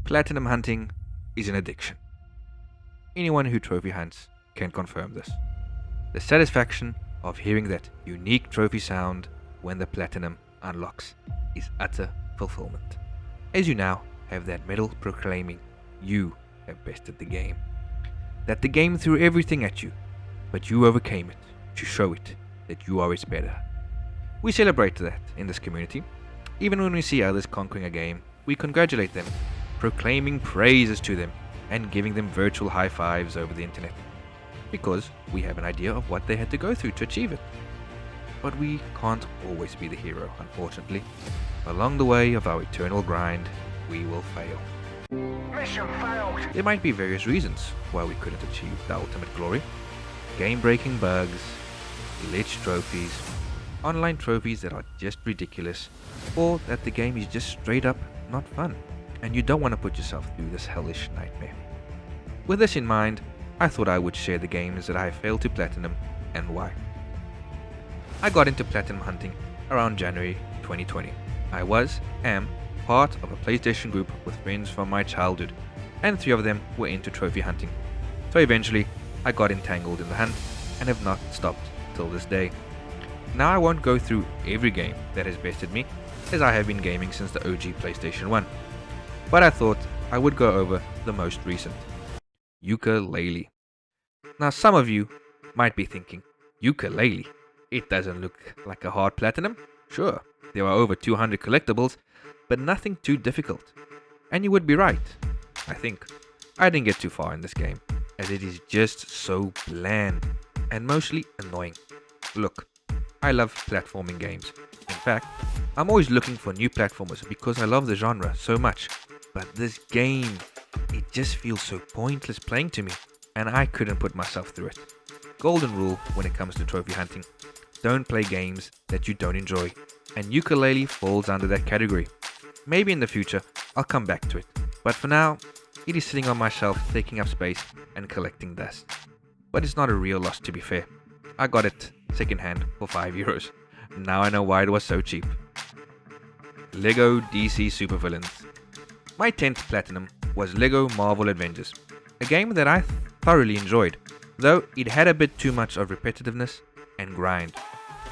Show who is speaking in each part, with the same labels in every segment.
Speaker 1: Platinum hunting is an addiction. Anyone who trophy hunts can confirm this. The satisfaction of hearing that unique trophy sound when the platinum unlocks is utter fulfillment, as you now have that medal proclaiming you have bested the game. That the game threw everything at you, but you overcame it to show it that you are its better. We celebrate that in this community. Even when we see others conquering a game, we congratulate them, proclaiming praises to them, and giving them virtual high fives over the internet. Because we have an idea of what they had to go through to achieve it. But we can't always be the hero, unfortunately. Along the way of our eternal grind, we will fail.
Speaker 2: Mission failed.
Speaker 1: There might be various reasons why we couldn't achieve the ultimate glory. Game-breaking bugs, glitch trophies, online trophies that are just ridiculous, or that the game is just straight up not fun, and you don't want to put yourself through this hellish nightmare. With this in mind, I thought I would share the games that I have failed to platinum and why. I got into platinum hunting around January 2020. I am part of a PlayStation group with friends from my childhood, and 3 of them were into trophy hunting. So eventually, I got entangled in the hunt and have not stopped till this day. Now I won't go through every game that has bested me, as I have been gaming since the OG PlayStation 1. But I thought I would go over the most recent, Yooka Laylee. Now some of you might be thinking, Yooka Laylee? It doesn't look like a hard platinum. Sure, there are over 200 collectibles, but nothing too difficult. And you would be right, I think. I didn't get too far in this game, as it is just so bland and mostly annoying. Look, I love platforming games. In fact, I'm always looking for new platformers because I love the genre so much. But this game, it just feels so pointless playing to me, and I couldn't put myself through it. Golden rule when it comes to trophy hunting: don't play games that you don't enjoy, and Yooka Laylee falls under that category. Maybe in the future I'll come back to it, but for now it is sitting on my shelf taking up space and collecting dust. But it's not a real loss, to be fair. I got it second hand for €5. Now I know why it was so cheap. Lego DC Supervillains. My 10th platinum was Lego Marvel Avengers, a game that I thoroughly enjoyed, though it had a bit too much of repetitiveness and grind.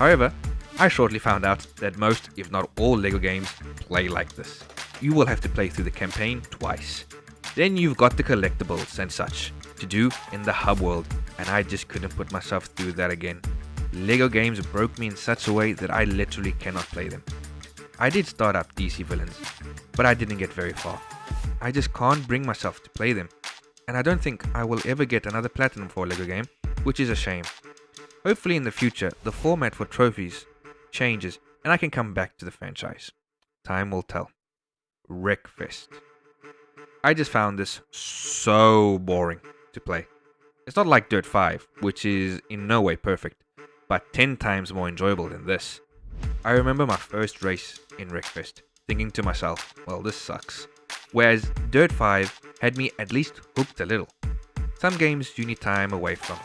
Speaker 1: However, I shortly found out that most, if not all, Lego games play like this. You will have to play through the campaign twice. Then you've got the collectibles and such to do in the hub world, and I just couldn't put myself through that again. Lego games broke me in such a way that I literally cannot play them. I did start up DC Villains, but I didn't get very far. I just can't bring myself to play them, and I don't think I will ever get another platinum for a Lego game, which is a shame. Hopefully in the future, the format for trophies changes and I can come back to the franchise. Time will tell. Wreckfest. I just found this so boring to play. It's not like Dirt 5, which is in no way perfect, but 10 times more enjoyable than this. I remember my first race in Wreckfest, thinking to myself, well, this sucks. Whereas Dirt 5 had me at least hooked a little. Some games you need time away from,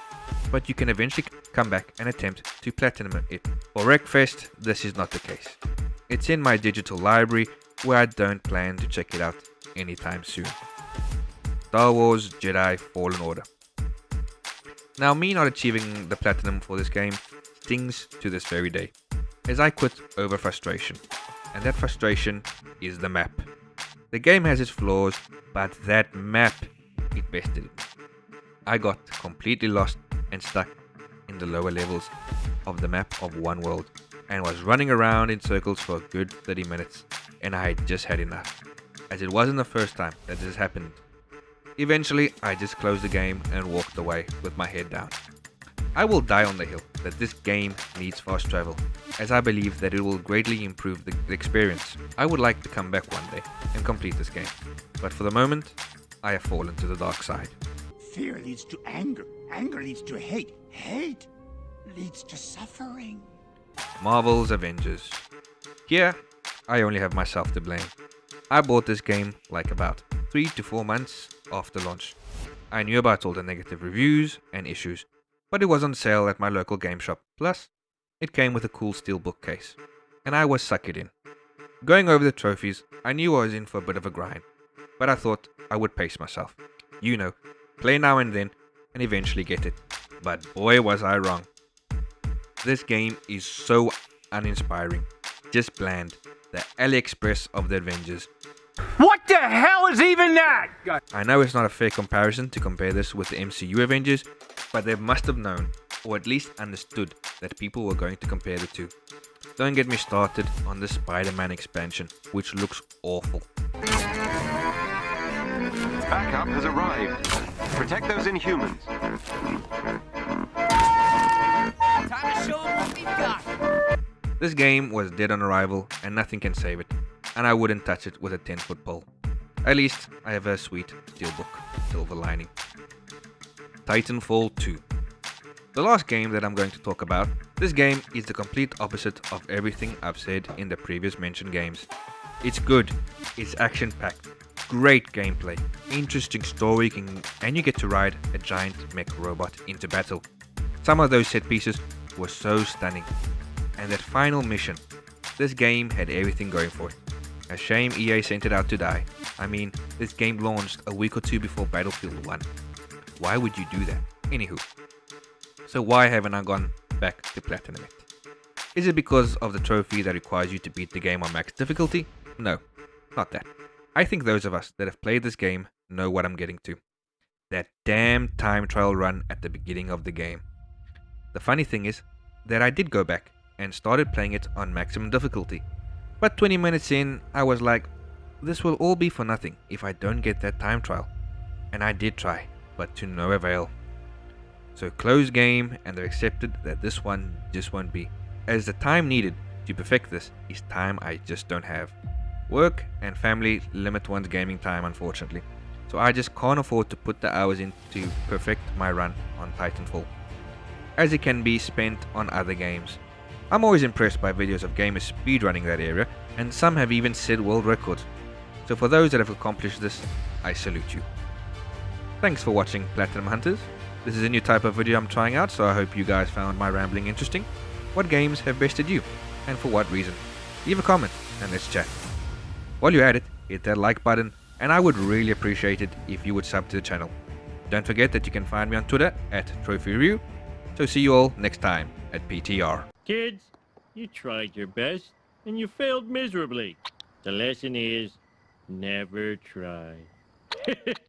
Speaker 1: but you can eventually come back and attempt to platinum it. For Wreckfest, this is not the case. It's in my digital library, where I don't plan to check it out anytime soon. Star Wars Jedi Fallen Order. Now, me not achieving the platinum for this game stings to this very day, as I quit over frustration, and that frustration is the map. The game has its flaws, but that map, it bested it. I got completely lost and stuck in the lower levels of the map of one world, and was running around in circles for a good 30 minutes, and I had just had enough, as it wasn't the first time that this happened. Eventually, I just closed the game and walked away with my head down. I will die on the hill that this game needs fast travel, as I believe that it will greatly improve the experience. I would like to come back one day and complete this game, but for the moment, I have fallen to the dark side.
Speaker 2: Fear leads to anger. Anger leads to hate. Hate leads to suffering.
Speaker 1: Marvel's Avengers. Here, I only have myself to blame. I bought this game like about 3 to 4 months after launch. I knew about all the negative reviews and issues, but it was on sale at my local game shop. Plus, it came with a cool steel bookcase, and I was suckered in. Going over the trophies, I knew I was in for a bit of a grind, but I thought I would pace myself. You know, play now and then, and eventually get it. But boy was I wrong. This game is so uninspiring, just bland, the AliExpress of the Avengers.
Speaker 3: What the hell is even that?
Speaker 1: I know it's not a fair comparison to compare this with the MCU Avengers, but they must have known, or at least understood, that people were going to compare the two. Don't get me started on the Spider-Man expansion, which looks awful.
Speaker 4: Backup has arrived. Protect those Inhumans.
Speaker 5: Time to show them what we've got.
Speaker 1: This game was dead on arrival and nothing can save it, and I wouldn't touch it with a 10-foot pole. At least I have a sweet steelbook silver lining. Titanfall 2. The last game that I'm going to talk about, this game is the complete opposite of everything I've said in the previous mentioned games. It's good, it's action-packed, great gameplay, interesting story, and you get to ride a giant mech robot into battle. Some of those set pieces were so stunning. And that final mission, this game had everything going for it. A shame EA sent it out to die. I mean, this game launched a week or two before Battlefield 1. Why would you do that? Anywho. So why haven't I gone back to Platinum yet? Is it because of the trophy that requires you to beat the game on max difficulty? No, not that. I think those of us that have played this game know what I'm getting to. That damn time trial run at the beginning of the game. The funny thing is that I did go back and started playing it on maximum difficulty. But 20 minutes in, I was like, this will all be for nothing if I don't get that time trial. And I did try, but to no avail. So close game, and they accepted that this one just won't be, as the time needed to perfect this is time I just don't have. Work and family limit one's gaming time, unfortunately. So I just can't afford to put the hours in to perfect my run on Titanfall, as it can be spent on other games. I'm always impressed by videos of gamers speedrunning that area, and some have even set world records. So for those that have accomplished this, I salute you. Thanks for watching, Platinum Hunters. This is a new type of video I'm trying out, so I hope you guys found my rambling interesting. What games have bested you, and for what reason? Leave a comment, and let's chat. While you're at it, hit that like button, and I would really appreciate it if you would sub to the channel. Don't forget that you can find me on Twitter at TrophyReview. So see you all next time at PTR.
Speaker 6: Kids, you tried your best, and you failed miserably. The lesson is, never try.